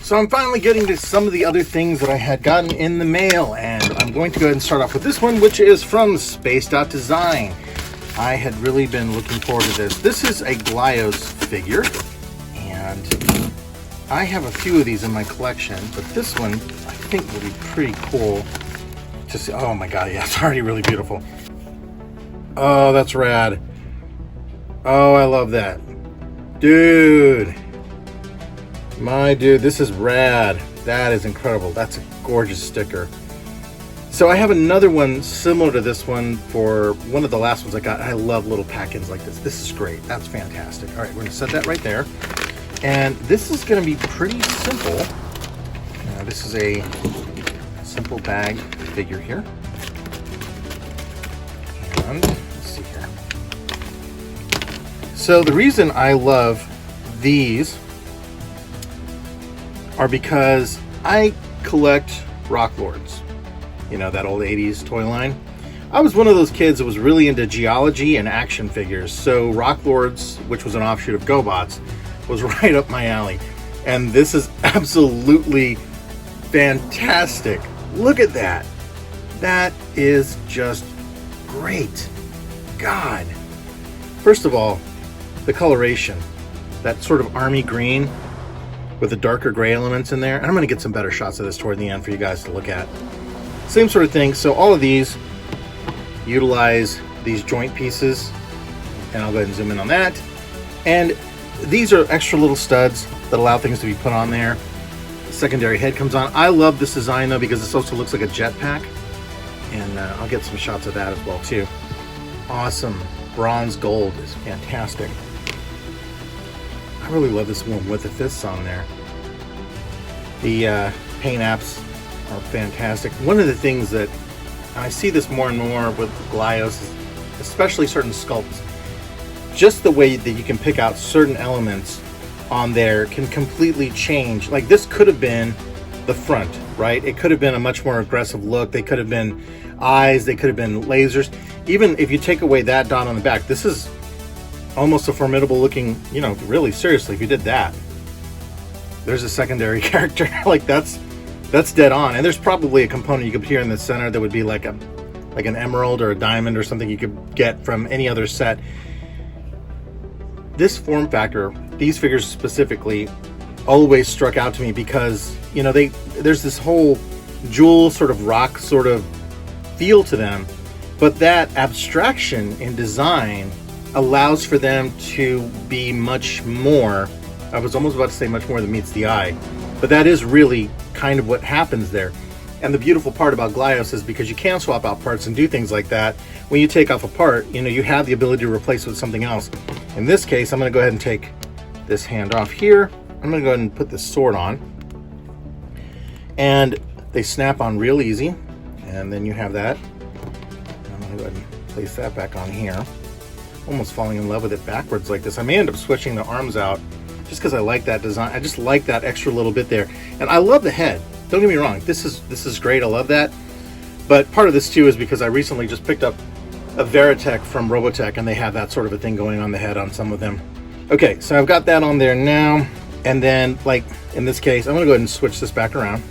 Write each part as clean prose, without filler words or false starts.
So I'm finally getting to some of the other things that I had gotten in the mail, and I'm going to go ahead and start off with this one, which is from Space.Design. I had really been looking forward to this. This is a Glyos figure, and I have a few of these in my collection, but this one I think will be pretty cool to see. Oh my god, yeah, it's already really beautiful. Oh, that's rad. Oh, I love that. Dude. My dude, this is rad. That is incredible. That's a gorgeous sticker. So I have another one similar to this one for one of the last ones I got. I love little pack-ins like this. This is great. That's fantastic. All right, we're going to set that right there. And this is going to be pretty simple. This is a simple bag figure here. And let's see here. So the reason I love these are because I collect Rock Lords. You know, that old 80s toy line. I was one of those kids that was really into geology and action figures. So Rock Lords, which was an offshoot of GoBots, was right up my alley. And this is absolutely fantastic. Look at that. That is just great. God. First of all, the coloration. That sort of army green with the darker gray elements in there. And I'm going to get some better shots of this toward the end for you guys to look at. Same sort of thing. So all of these utilize these joint pieces. And I'll go ahead and zoom in on that. And these are extra little studs that allow things to be put on there. The secondary head comes on. I love this design though because this also looks like a jetpack. And I'll get some shots of that as well too. Awesome. Bronze gold is fantastic. I really love this one with the fists on there. The paint apps are fantastic. One of the things that I see this more and more with Glyos, especially certain sculpts, just the way that you can pick out certain elements on there can completely change. Like this could have been the front, right? It could have been a much more aggressive look. They could have been eyes, they could have been lasers. Even if you take away that dot on the back, this is almost a formidable looking, you know, really seriously, if you did that, there's a secondary character. Like that's dead on. And there's probably a component you could put here in the center that would be like an emerald or a diamond or something you could get from any other set. This form factor, these figures specifically, always struck out to me because, you know, there's this whole jewel sort of rock sort of feel to them, but that abstraction in design allows for them to be much more, I was almost about to say much more than meets the eye, but that is really kind of what happens there. And the beautiful part about Glyos is because you can swap out parts and do things like that, when you take off a part, you know, you have the ability to replace it with something else. In this case, I'm going to go ahead and take this hand off here. I'm going to go ahead and put this sword on. And they snap on real easy. And then you have that. I'm going to go ahead and place that back on here. Almost falling in love with it backwards like this. I may end up switching the arms out just because I like that design. I just like that extra little bit there. And I love the head. Don't get me wrong. This is great. I love that. But part of this too is because I recently just picked up a Veritech from Robotech and they have that sort of a thing going on the head on some of them. Okay, so I've got that on there now. And then, like in this case, I'm going to go ahead and switch this back around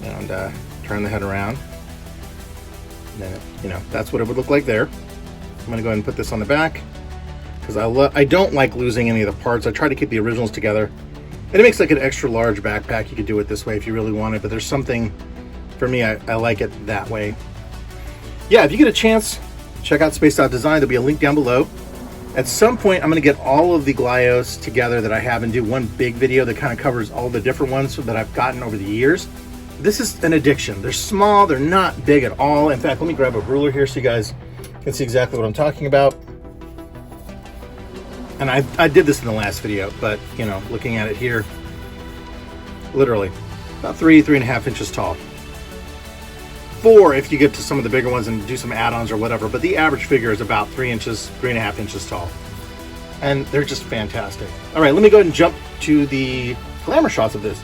and turn the head around. And then, you know, that's what it would look like there. I'm going to go ahead and put this on the back because I don't like losing any of the parts. I try to keep the originals together. And it makes like an extra large backpack. You could do it this way if you really want it, but there's something, for me, I like it that way. Yeah, if you get a chance, check out Space.Design. There'll be a link down below. At some point, I'm going to get all of the Glyos together that I have and do one big video that kind of covers all the different ones that I've gotten over the years. This is an addiction. They're small. They're not big at all. In fact, let me grab a ruler here so you guys can see exactly what I'm talking about. And I did this in the last video, but, you know, looking at it here, literally about 3.5 inches tall. 4 if you get to some of the bigger ones and do some add-ons or whatever, but the average figure is about 3.5 inches tall. And they're just fantastic. All right, let me go ahead and jump to the glamour shots of this.